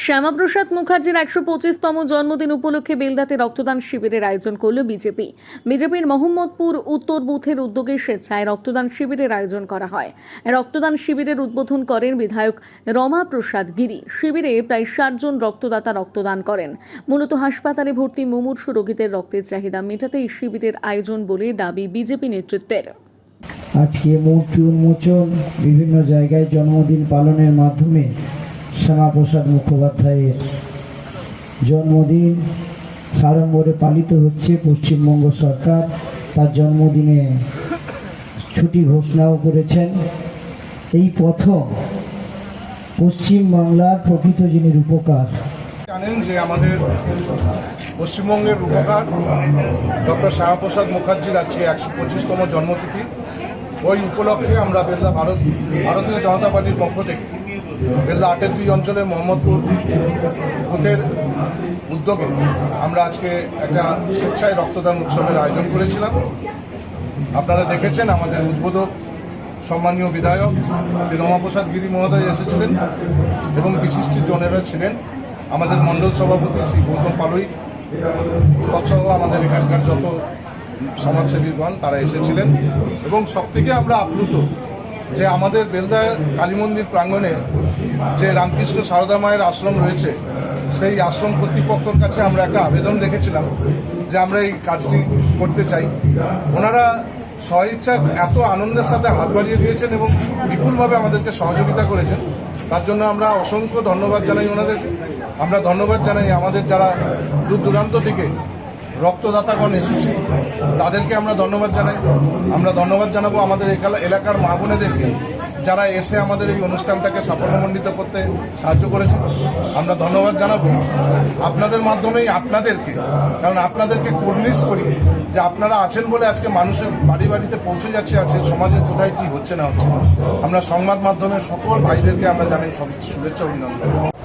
শ্যামাপ্রসাদ মুখার্জির ১২৫তম জন্মদিন উপলক্ষে বেলদাতে রক্তদান শিবিরের আয়োজন করল বিজেপি। বিজেপির মোহাম্মদপুর উত্তর বুথের উদ্যোগে স্বেচ্ছায় রক্তদান শিবিরের আয়োজন করা হয়। রক্তদান শিবিরের উদ্বোধন করেন বিধায়ক রমা প্রসাদ গিরি। শিবিরে প্রায় ৬০ জন রক্তদাতা রক্তদান করেন। মূলত হাসপাতালে ভর্তি মুমূর্ষু রোগীদের রক্তের চাহিদা মেটাতে এই শিবিরের আয়োজন বলে দাবি বিজেপি নেতৃত্বের। আজকে মূর্তি উন্মোচন, বিভিন্ন জায়গায় জন্মদিন পালনের মাধ্যমে শ্যামাপ্রসাদ মুখোপাধ্যায়ের জন্মদিন সাড়ম্বরে পালিত হচ্ছে। পশ্চিমবঙ্গ সরকার তার জন্মদিনে ছুটি ঘোষণাও করেছেন। এই প্রথম পশ্চিমবাংলার প্রকৃত যিনি রূপকার, জানেন যে আমাদের পশ্চিমবঙ্গের রূপকার ডক্টর শ্যামাপ্রসাদ মুখার্জির আজকে ১২৫তম জন্মতিথি। ওই উপলক্ষে আমরা বেলদা ভারতীয় জনতা পার্টির পক্ষ থেকে বেলদা ৮-২ অঞ্চলের মোহাম্মদপুর বুথের উদ্যোগে আমরা আজকে একটা স্বেচ্ছায় রক্তদান উৎসবের আয়োজন করেছিলাম। আপনারা দেখেছেন আমাদের উদ্বোধক সম্মানীয় বিধায়ক শ্রী রমাপ্রসাদ গিরি মহোদয় এসেছিলেন এবং বিশিষ্ট জনেরা ছিলেন। আমাদের মণ্ডল সভাপতি শ্রী গৌতম পালুই তৎসহ আমাদের এখানকার যত সমাজসেবীগণ তারা এসেছিলেন এবং সবথেকে আমরা আপ্লুত যে আমাদের বেলদার কালী মন্দির প্রাঙ্গণে যে রামকৃষ্ণ সারদা মায়ের আশ্রম রয়েছে, সেই আশ্রম কর্তৃপক্ষের কাছে আমরা একটা আবেদন রেখেছিলাম যে আমরা এই কাজটি করতে চাই। ওনারা স্বইচ্ছা এত আনন্দের সাথে হাত বাড়িয়ে দিয়েছেন এবং বিপুলভাবে আমাদেরকে সহযোগিতা করেছেন। তার জন্য আমরা অসংখ্য ধন্যবাদ জানাই ওনাদেরকে। আমরা ধন্যবাদ জানাই আমাদের যারা দূর দূরান্ত থেকে রক্তদাতাগণ এসেছে তাদেরকে আমরা ধন্যবাদ জানাই। আমরা ধন্যবাদ জানাবো আমাদের এলাকার মা বোনেদেরকে যারা এসে আমাদের এই অনুষ্ঠানটাকে সাফল্যমণ্ডিত করতে সাহায্য করেছে। আমরা ধন্যবাদ জানাবো আপনাদের মাধ্যমেই আপনাদেরকে, কারণ আপনাদেরকে কর্নিশ করি যে আপনারা আছেন বলে আজকে মানুষের বাড়ি বাড়িতে পৌঁছে যাচ্ছে আছে সমাজের কোথায় কি হচ্ছে না হচ্ছে। আমরা সংবাদ মাধ্যমের সকল ভাইদেরকে আমরা জানাই শুভেচ্ছা অভিনন্দন।